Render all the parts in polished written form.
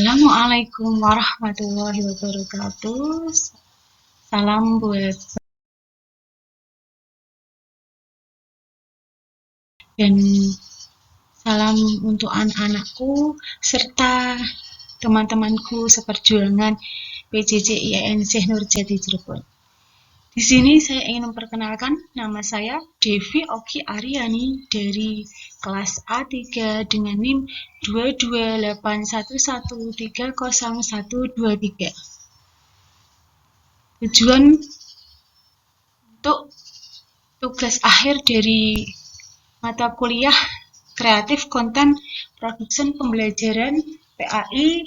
Assalamualaikum warahmatullahi wabarakatuh. Salam buat dan salam untuk anak-anakku serta teman-temanku seperjuangan PJJ IAIN Syekh Nurjati Cirebon. Di sini saya ingin memperkenalkan nama saya Devi Oki Aryani dari kelas A3 dengan NIM 22811300123. Tujuan untuk tugas akhir dari mata kuliah Kreatif Konten Production Pembelajaran PAI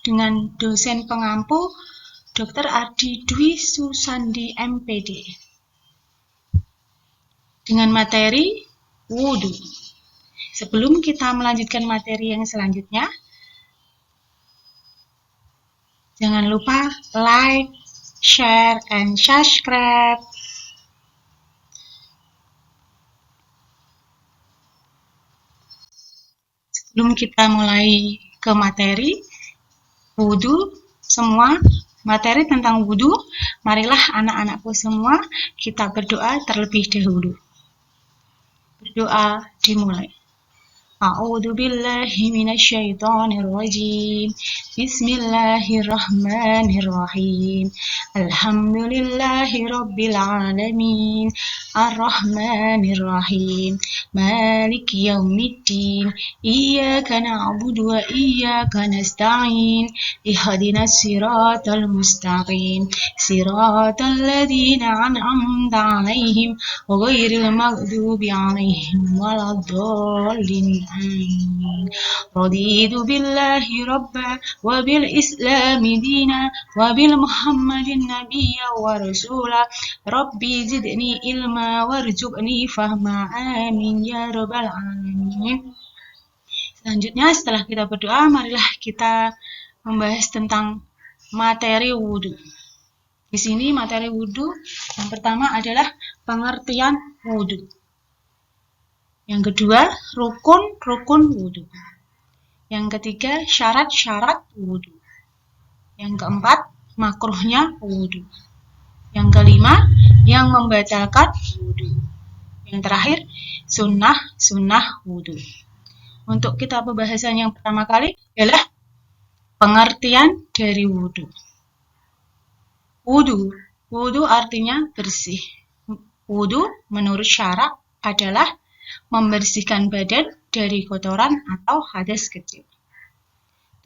dengan dosen pengampu Dr. Adi Dwi Susandi MPD dengan materi wudhu. Sebelum kita melanjutkan materi yang selanjutnya, jangan lupa like, share, and subscribe. Sebelum kita mulai ke materi wudhu, semua materi tentang wudhu, marilah anak-anakku semua kita berdoa terlebih dahulu. Berdoa dimulai. A'udzu billahi minasyaitonir rajim. Bismillahirrahmanirrahim. Alhamdulillahi rabbil alamin. Ar-Rahmanir-Rahim. Maliki yaumiddin. Iyyaka na'budu wa iyyaka nasta'in. Ihdinas siratal mustaqim. Siratal ladzina an'amta 'alaihim ghairil maghdubi 'alaihim waladdallin. Raditu billahi rabba wa bil islami dina wa bil muhammadin nabiyya wa rasula. Rabbi zidni ilma warzuqni fahma, amin ya rabbal alamin. Selanjutnya setelah kita berdoa, marilah kita membahas tentang materi wudhu. Di sini materi wudhu yang pertama adalah pengertian wudhu. Yang kedua, rukun-rukun wudhu. Yang ketiga, syarat-syarat wudhu. Yang keempat, makruhnya wudhu. Yang kelima, yang membatalkan wudhu. Yang terakhir, sunnah-sunnah wudhu. Untuk kita pembahasan yang pertama kali adalah pengertian dari wudhu. Wudhu artinya bersih. Wudhu menurut syara adalah membersihkan badan dari kotoran atau hadas kecil.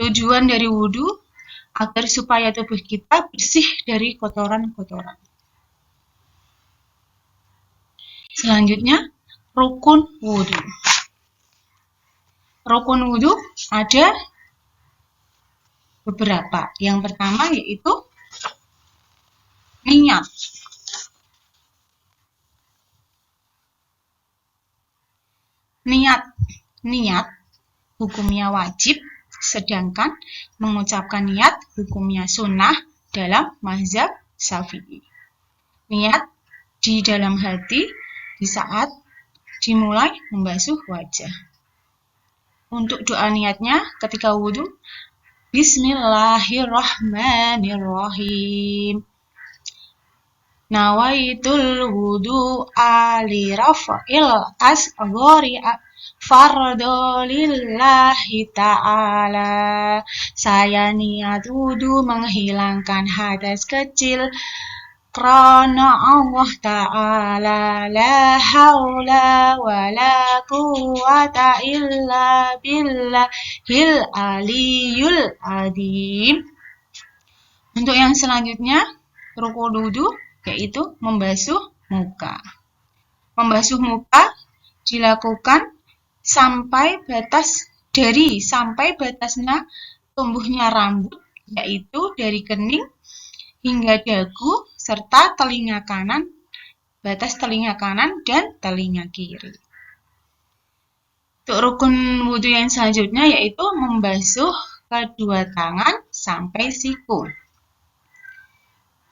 Tujuan dari wudhu agar supaya tubuh kita bersih dari kotoran-kotoran. Selanjutnya, rukun wudhu. Rukun wudhu ada beberapa. Yang pertama yaitu niat. Niat hukumnya wajib, sedangkan mengucapkan niat hukumnya sunnah dalam mazhab Syafi'i. Niat di dalam hati di saat dimulai membasuh wajah. Untuk doa niatnya ketika wudhu, Bismillahirrahmanirrahim. Nawaitul wudu'a li rafa'il asghari fardolillahi ta'ala. Saya niat wudhu menghilangkan hadas kecil karena Allah Ta'ala. La haula wa la quwwata illa billahil aliyul azim. Untuk yang selanjutnya, rukun wudhu yaitu membasuh muka. Membasuh muka dilakukan sampai batasnya tumbuhnya rambut, yaitu dari kening hingga dagu serta batas telinga kanan dan telinga kiri. Untuk rukun wudhu yang selanjutnya yaitu membasuh kedua tangan sampai siku.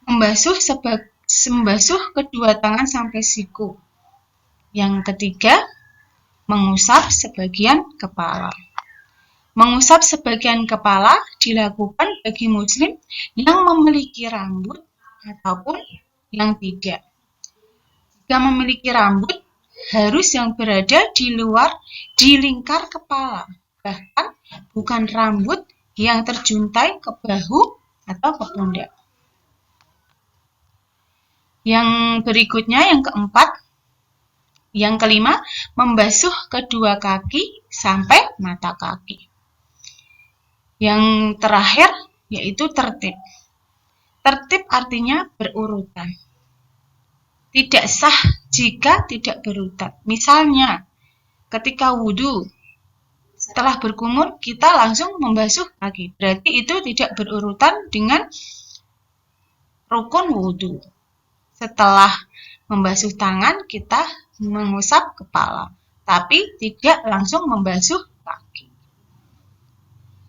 Membasuh kedua tangan sampai siku. Yang ketiga, mengusap sebagian kepala. Mengusap sebagian kepala dilakukan bagi muslim yang memiliki rambut ataupun yang tidak. Jika memiliki rambut, harus yang berada di lingkar kepala, bahkan bukan rambut yang terjuntai ke bahu atau ke pundak. Yang berikutnya, yang kelima, membasuh kedua kaki sampai mata kaki. Yang terakhir yaitu tertib. Tertib artinya berurutan. Tidak sah jika tidak berurutan. Misalnya, ketika wudhu, setelah berkumur kita langsung membasuh kaki. Berarti itu tidak berurutan dengan rukun wudhu. Setelah membasuh tangan, kita mengusap kepala, tapi tidak langsung membasuh kaki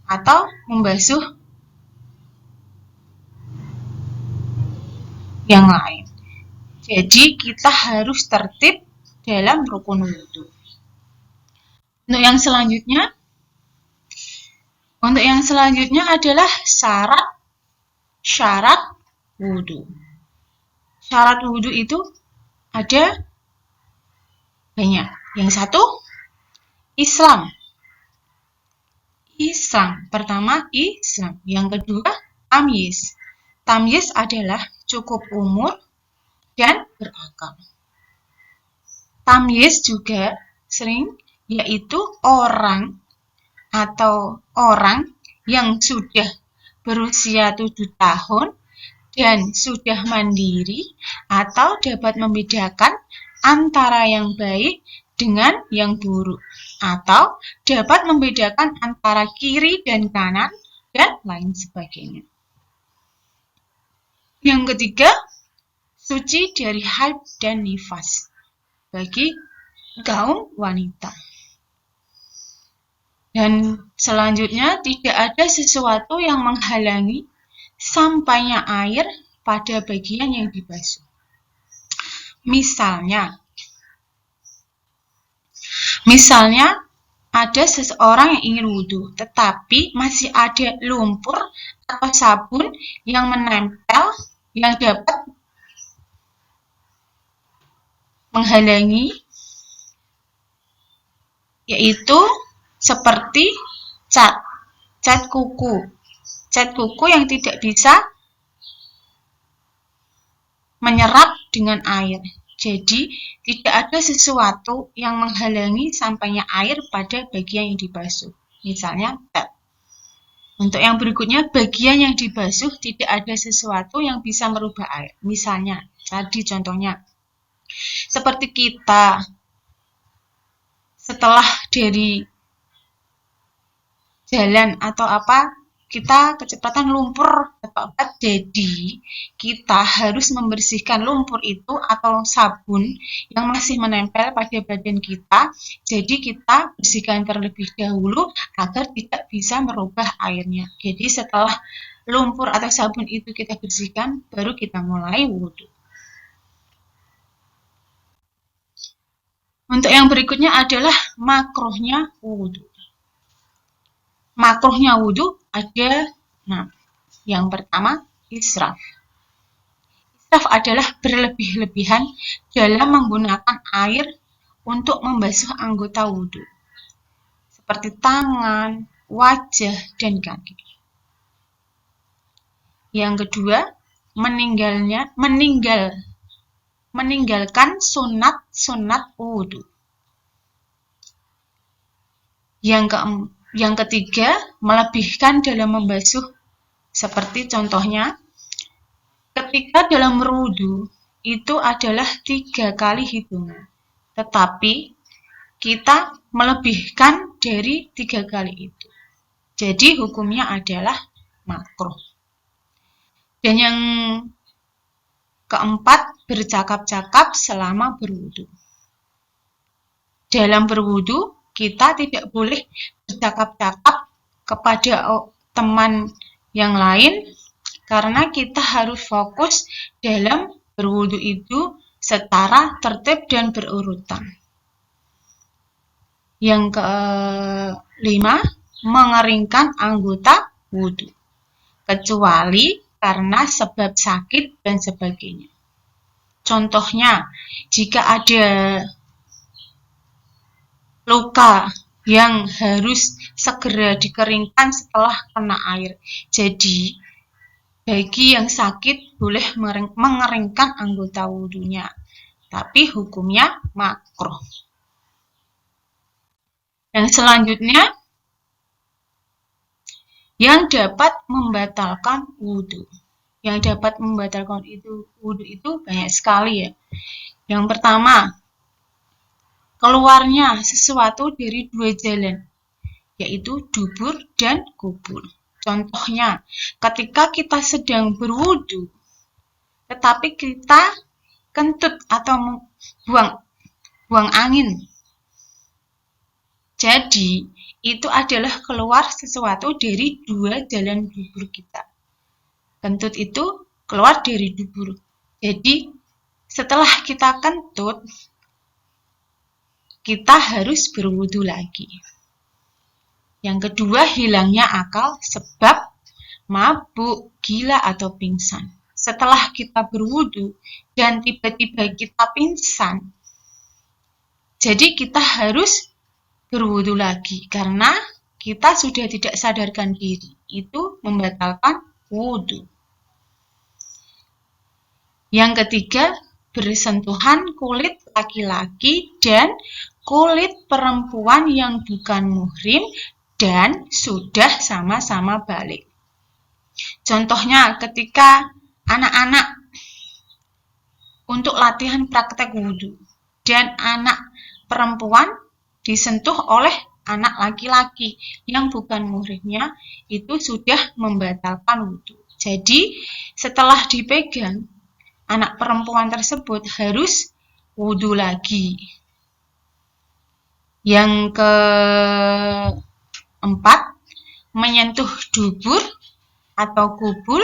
atau membasuh yang lain. Jadi kita harus tertib dalam rukun wudhu. Untuk yang selanjutnya adalah syarat wudhu. Syarat wudhu itu ada banyak. Yang satu, Islam. Pertama, Islam. Yang kedua, tamyiz. Tamyiz adalah cukup umur dan berakal. Tamyiz juga sering yaitu orang yang sudah berusia 7 tahun dan sudah mandiri atau dapat membedakan antara yang baik dengan yang buruk, atau dapat membedakan antara kiri dan kanan dan lain sebagainya. Yang ketiga, suci dari haid dan nifas bagi kaum wanita. Dan selanjutnya, tidak ada sesuatu yang menghalangi sampainya air pada bagian yang dibasuh. Misalnya ada seseorang yang ingin wudhu, tetapi masih ada lumpur atau sabun yang menempel yang dapat menghalangi, yaitu seperti cat kuku yang tidak bisa menyerap dengan air. Jadi, tidak ada sesuatu yang menghalangi sampainya air pada bagian yang dibasuh. Misalnya, cat. Untuk yang berikutnya, bagian yang dibasuh tidak ada sesuatu yang bisa merubah air. Misalnya, tadi contohnya, seperti kita setelah dari jalan atau kita kecepatan lumpur atau jadi kita harus membersihkan lumpur itu atau sabun yang masih menempel pada badan kita. Jadi kita bersihkan terlebih dahulu agar tidak bisa merubah airnya. Jadi setelah lumpur atau sabun itu kita bersihkan, baru kita mulai wudhu. Untuk yang berikutnya adalah makruhnya wudhu. Makruhnya wudhu ada, yang pertama, israf. Israf adalah berlebih-lebihan dalam menggunakan air untuk membasuh anggota wudhu, seperti tangan, wajah, dan kaki. Yang kedua, meninggalkan sunat wudhu. Yang ketiga, melebihkan dalam membasuh, seperti contohnya, ketika dalam berwudhu itu adalah 3 kali hitungan, tetapi kita melebihkan dari 3 kali itu. Jadi hukumnya adalah makruh. Dan yang keempat, bercakap-cakap selama berwudhu. Dalam berwudhu, kita tidak boleh bercakap-cakap kepada teman yang lain karena kita harus fokus dalam berwudhu itu secara tertib dan berurutan. Yang kelima, mengeringkan anggota wudhu, kecuali karena sebab sakit dan sebagainya. Contohnya, jika ada luka yang harus segera dikeringkan setelah kena air. Jadi, bagi yang sakit boleh mengeringkan anggota wudhunya, tapi hukumnya makruh. Yang selanjutnya, yang dapat membatalkan wudhu. Yang dapat membatalkan wudhu itu banyak sekali ya. Yang pertama, keluarnya sesuatu dari dua jalan, yaitu dubur dan kubur. Contohnya, ketika kita sedang berwudhu, tetapi kita kentut atau buang angin. Jadi, itu adalah keluar sesuatu dari dua jalan dubur kita. Kentut itu keluar dari dubur. Jadi, setelah kita kentut, kita harus berwudhu lagi. Yang kedua, hilangnya akal sebab mabuk, gila, atau pingsan. Setelah kita berwudhu dan tiba-tiba kita pingsan, jadi kita harus berwudhu lagi karena kita sudah tidak sadarkan diri. Itu membatalkan wudhu. Yang ketiga, bersentuhan kulit laki-laki dan kulit perempuan yang bukan muhrim dan sudah sama-sama balik. Contohnya ketika anak-anak untuk latihan praktek wudhu dan anak perempuan disentuh oleh anak laki-laki yang bukan muhrimnya, itu sudah membatalkan wudhu. Jadi setelah dipegang, anak perempuan tersebut harus wudhu lagi. Yang keempat, menyentuh dubur atau kubul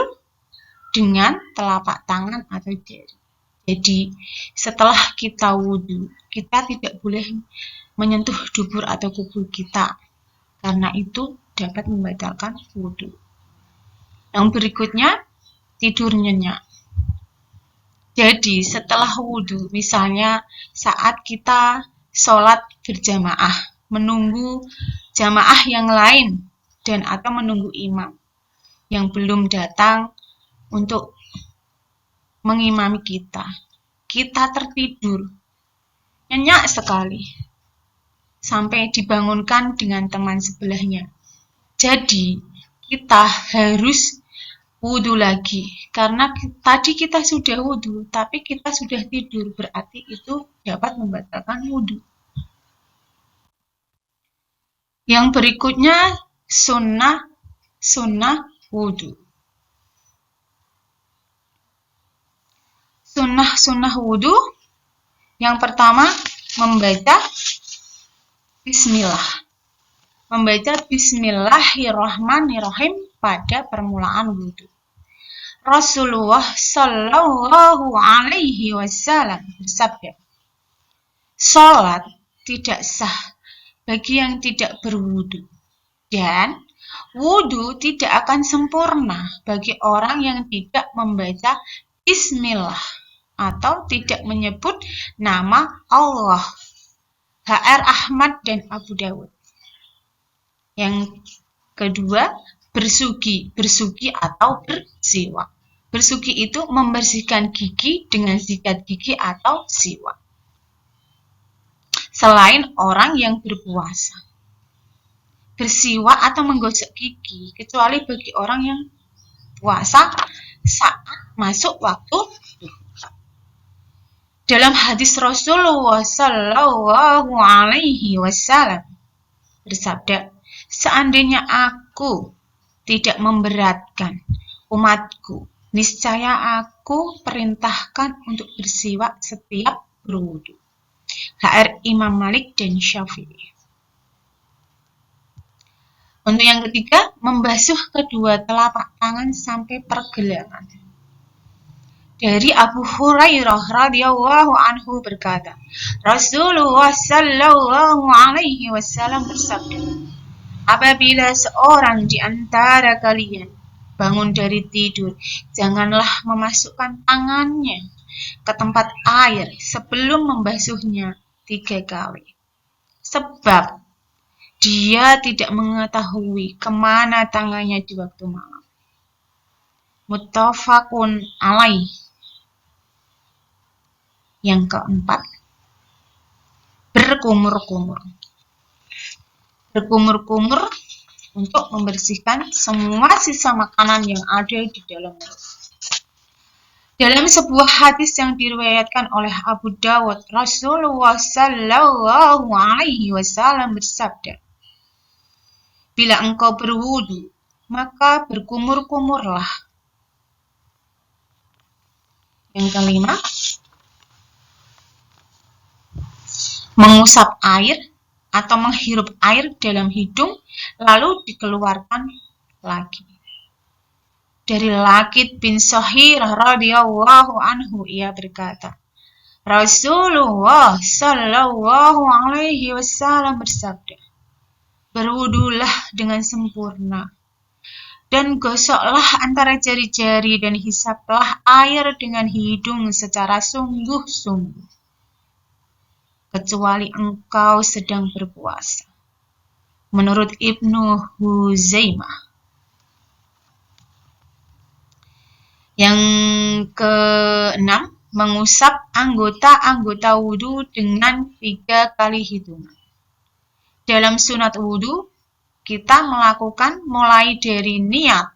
dengan telapak tangan atau jari. Jadi setelah kita wudhu, kita tidak boleh menyentuh dubur atau kubul kita, karena itu dapat membatalkan wudhu. Yang berikutnya, tidur nyenyak. Jadi setelah wudhu, misalnya saat kita sholat berjamaah, menunggu jamaah yang lain dan atau menunggu imam yang belum datang untuk mengimami kita, kita tertidur nyenyak sekali sampai dibangunkan dengan teman sebelahnya. Jadi kita harus wudhu lagi, karena tadi kita sudah wudhu, tapi kita sudah tidur, berarti itu dapat membatalkan wudhu. Yang berikutnya, sunnah wudhu. Sunnah wudhu, yang pertama membaca bismillah. Membaca bismillahirrahmanirrahim pada permulaan wudhu. Rasulullah Shallallahu Alaihi Wasallam bersabda, "Salat tidak sah bagi yang tidak berwudhu, dan wudhu tidak akan sempurna bagi orang yang tidak membaca bismillah atau tidak menyebut nama Allah." HR Ahmad dan Abu Dawud. Yang kedua, bersugi atau bersiwak. Bersugi itu membersihkan gigi dengan sikat gigi atau siwak. Selain orang yang berpuasa. Bersiwak atau menggosok gigi, kecuali bagi orang yang puasa saat masuk waktu. Dalam hadis Rasulullah Shallallahu Alaihi Wasallam bersabda, "Seandainya aku tidak memberatkan umatku, niscaya aku perintahkan untuk bersiwak setiap berwudu." HR Imam Malik dan Syafi'i. Untuk yang ketiga, membasuh kedua telapak tangan sampai pergelangan. Dari Abu Hurairah radhiyallahu anhu berkata, Rasulullah sallallahu alaihi wasallam bersabda, Apabila seorang di antara kalian bangun dari tidur, janganlah memasukkan tangannya ke tempat air sebelum membasuhnya 3 kali. Sebab dia tidak mengetahui kemana tangannya di waktu malam. Muttafaqun alaih. Yang keempat, berkumur-kumur. Berkumur-kumur untuk membersihkan semua sisa makanan yang ada di dalam mulut. Dalam sebuah hadis yang diriwayatkan oleh Abu Dawud, Rasulullah Shallallahu Alaihi Wasallam bersabda, "Bila engkau berwudu, maka berkumur-kumurlah." Yang kelima, mengusap air atau menghirup air dalam hidung lalu dikeluarkan lagi. Dari Lakid bin Shahirah radhiyallahu anhu, ia berkata, Rasulullah Shallallahu Alaihi Wasallam bersabda, "Berwudulah dengan sempurna dan gosoklah antara jari-jari dan hisaplah air dengan hidung secara sungguh-sungguh, kecuali engkau sedang berpuasa." Menurut Ibnu Huzaimah. Yang keenam, mengusap anggota-anggota wudhu dengan 3 kali hitungan. Dalam sunat wudhu, kita melakukan mulai dari niat,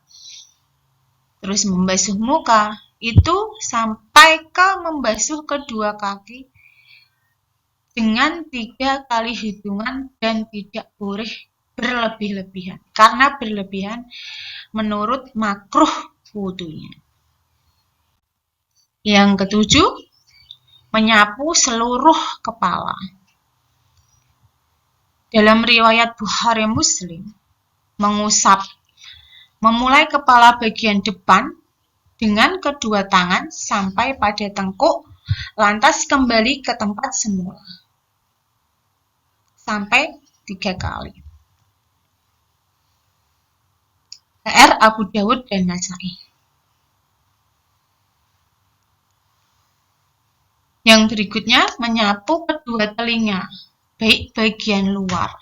terus membasuh muka, itu sampai ke membasuh kedua kaki dengan 3 kali hitungan dan tidak boleh berlebih-lebihan. Karena berlebihan menurut makruh wudhunya. Yang ketujuh, menyapu seluruh kepala. Dalam riwayat Bukhari Muslim, mengusap memulai kepala bagian depan dengan kedua tangan sampai pada tengkuk, lantas kembali ke tempat semula sampai 3 kali. PR Abu Dawud dan Nasai. Yang berikutnya, menyapu kedua telinga, baik bagian luar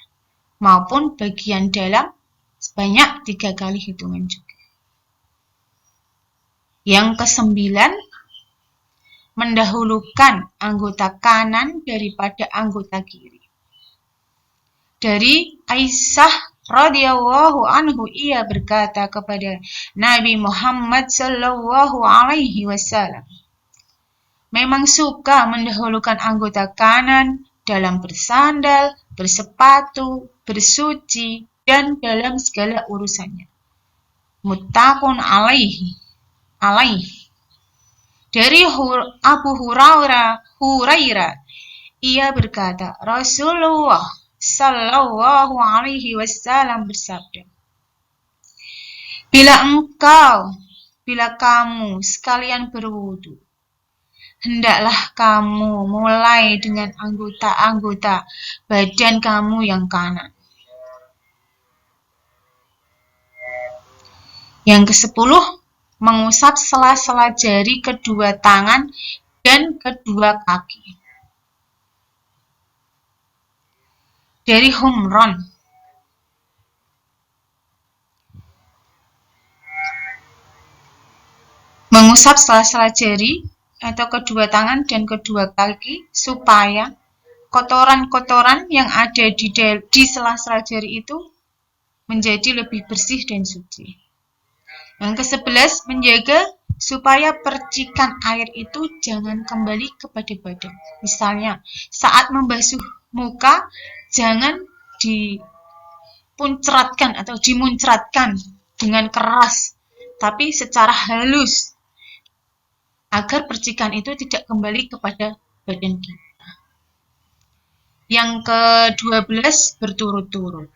maupun bagian dalam sebanyak 3 kali hitungan juga. Yang kesembilan, mendahulukan anggota kanan daripada anggota kiri. Dari Aisyah radhiyallahu anhu, ia berkata kepada Nabi Muhammad sallallahu alaihi wasallam, memang suka mendahulukan anggota kanan dalam bersandal, bersepatu, bersuci, dan dalam segala urusannya. Muttafaqun alaihi. Dari Abu Hurairah, ia berkata, Rasulullah Sallallahu Alaihi Wasallam bersabda, bila kamu sekalian berwudu, hendaklah kamu mulai dengan anggota-anggota badan kamu yang kanan. Yang ke-10, mengusap sela-sela jari kedua tangan dan kedua kaki. Dari Humron, mengusap sela-sela jari atau kedua tangan dan kedua kaki supaya kotoran-kotoran yang ada di sela-sela jari itu menjadi lebih bersih dan suci. Yang ke-11, menjaga supaya percikan air itu jangan kembali kepada badan. Misalnya, saat membasuh muka, jangan dimuncratkan dengan keras, tapi secara halus, agar percikan itu tidak kembali kepada badan kita. Yang ke-12, berturut-turut.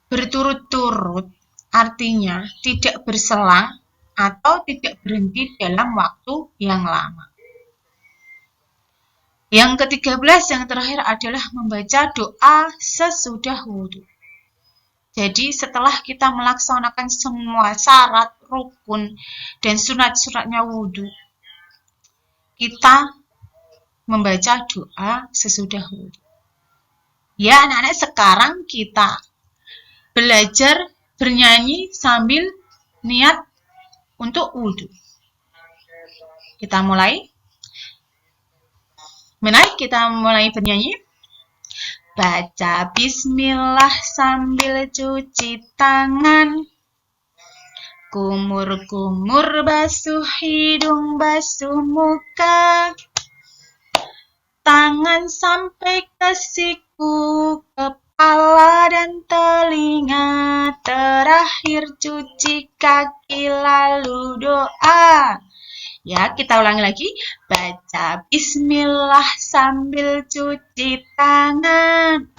Berturut-turut artinya tidak berselang atau tidak berhenti dalam waktu yang lama. Yang ke-13, yang terakhir adalah membaca doa sesudah wudhu. Jadi setelah kita melaksanakan semua syarat, rukun, dan sunat-sunatnya wudhu, kita membaca doa sesudah wudhu. Ya anak-anak, sekarang kita belajar bernyanyi sambil niat untuk wudhu. Kita mulai. Kita mulai bernyanyi. Baca bismillah sambil cuci tangan. Kumur-kumur basuh hidung, basuh muka. Tangan sampai ke siku, kepala dan telinga. Terakhir cuci kaki lalu doa. Ya, kita ulangi lagi. Baca bismillah sambil cuci tangan.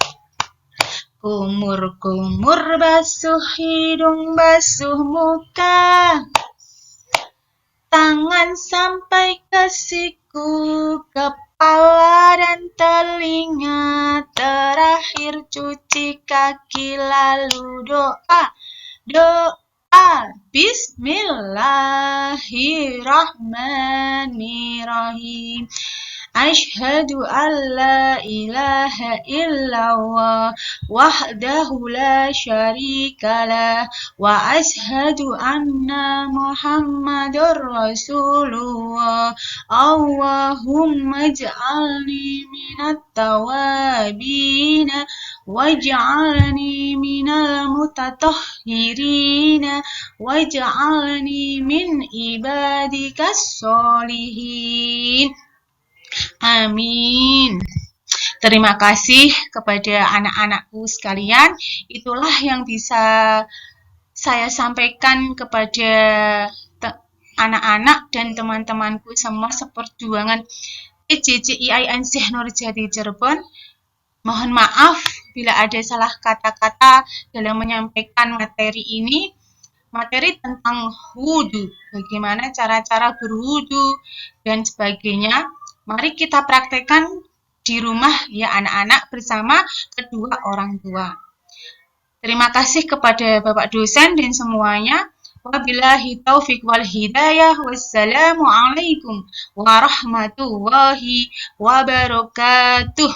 Kumur-kumur basuh hidung, basuh muka. Tangan sampai ke siku, kepala dan telinga. Terakhir cuci kaki lalu doa. Bismillahirrahmanirrahim. Asyhadu an la ilaha illallah wahdahu la syarikalah wa asyhadu anna Muhammadar Rasulullah. Allahumma ij'alni minat tawabina waj'alni minal mutatahhirina waj'alni min ibadikas sholihin. Amin. Terima kasih kepada anak-anakku sekalian. Itulah yang bisa saya sampaikan kepada anak-anak dan teman-temanku semua seperjuangan EJJIAIN Syekh Nurjati Cirebon. Mohon maaf bila ada salah kata-kata dalam menyampaikan materi ini. Materi tentang wudhu, bagaimana cara-cara berwudhu dan sebagainya. Mari kita praktekkan di rumah ya anak-anak bersama kedua orang tua. Terima kasih kepada Bapak dosen dan semuanya. Wabillahi taufiq wal hidayah. Wassalamualaikum warahmatullahi wabarakatuh.